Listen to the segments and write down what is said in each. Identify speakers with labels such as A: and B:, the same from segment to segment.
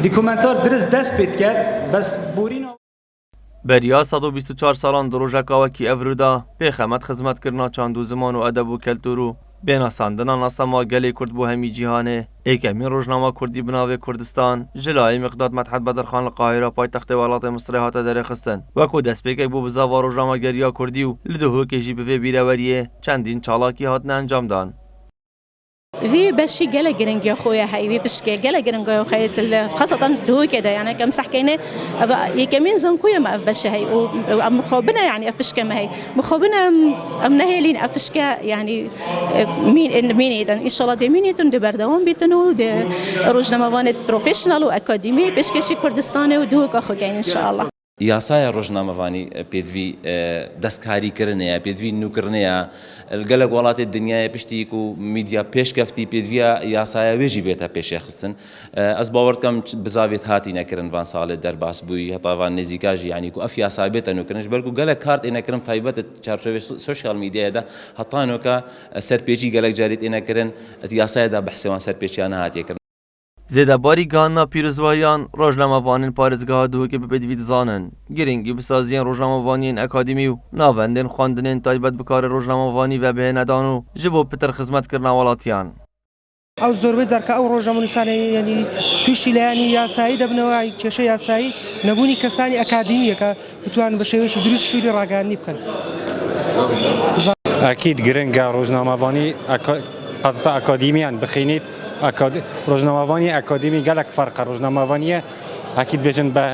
A: دکومنتار درست دست پید کرد بس بورین
B: بریا 124 سالان دروژکاوه کی افرودا پیخمت خدمت کرنا چاندو زمان و ادب و کلتورو بین ساندنا نستما گلی کرد بو همی جهانه ایکمی روزنامه کردی بناوی کردستان جلای مقداد مدحت بدرخان القاهره پایتخت ولایت مصر هات درخستن وکو دست پیک بو بزاوا روزنامه گریا کردی و لدهو کجی به بیراوریه چندین چالاکی هات انجام دان
C: في بشي جلا جرنجي أخويا هاي بشكي جلا جرنجي أخويا خاصة دو كده يعني كم صحكينه يكمين زنكويا ما أفبش هاي ومخابنا يعني أفبشكا ما هي مخابنا أمنهيلين أفبشكا يعني مين إذا إن شاء الله ده مين يتون ده بردوام بيتونو ده رجنا موانت بروفيشنال وأكاديمي بشكشي كردستاني ودو كأخويا إن شاء الله
D: یاسای روزنامه‌وانی پێدوی دەستکاریکردنەیە پێدوی نوکردنەیە گەلک وڵاتی دنیای پشتیک و میدیا پێشکەفتی پێدویە یاسایە وێژی بێتە پێشێخستن ئەس باوەڕ دەکەم بزاوێت هاتی نەکردن وان ساڵێت دەرباس بووی هەتاوان نزیکاژی یعنی و ئەف یاسا بێتە نوکردنش بەرگ و گەلک کارت ئێنەکردن تایبەتە چارچۆوی سوشیال میدیایەدا هەتانۆکە سەرپێچی گەلک جاریت ئێنەکردن یاسایەدا بەحسێوان سەرپێچیانە هاتیەکردن
B: زیده باری گاهنا پیروزوایان روزنامه‌وانین پارێزگاها دووکێ بپێدوی دزانن گرنگی بسازیان روزنامه‌وانین ئەکادمی و ناوەندên خواندنên تایبەت بکارە روزنامه‌وانی و بهێنەدان و ji bo pitir xizmetکirina welatîyan
E: ئەو زۆربەی جارکە ئەو ڕۆژەمەنووسانە ینی تووشی لایەنی یاسایی دەبنەوە کێشە یاسایی نەبوونی کەسانی ئەکادیمیەکە بتوانن بە شێوەیەکی دروست شووری ڕاگەاندنی بکەن
F: ئەکید گرنگە ڕۆژنامەوانی قەزتا ئەکادیمیان بخینیت روزنامه‌وانی ئەکادمی گەلک فەرقە روزنامه‌وانیە ئەکید بێژن بە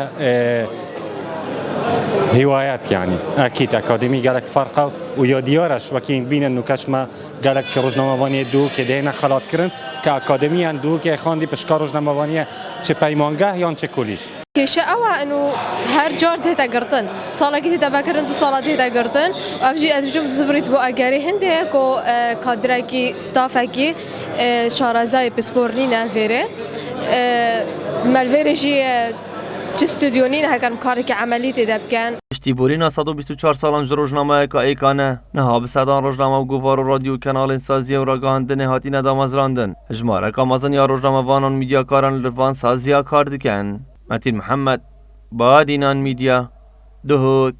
F: هیوایەت یعنی ئەکید ئەکادمی گەلک فەرقە و یادیارەش وەکین بینن و کەشمە گەلک روزنامه‌وانی دوو کە دێنە خەڵاتکردن کە ئەکادمیان دوو کە خواندی پشکا روزنامه‌وانیە چ پەیمانگەه یان چ کولیش
G: كيشة أوا إنه هر جار تهتا قرطن صالة كده تفكرن تو صالة تهتا قرطن أفجي أتبجم زفرت بو أجاري هندي كو كادراكي ستافكي شارزاي بسبورنين الفيري مالفيري جي استودیونین هکن کاری که عملی تدب کن.
B: اشتیبورینا 124 سالان روزنامه که ایکانه نه به صدان روزنامه و گوار و رادیو کانال سازی و راگاهاندن هاتی ندام از راندن. اجماع کامازن یا روزنامه وانان میدیا کاران لفان سازی کار دکن. متین محمد بادینان میدیا دهوک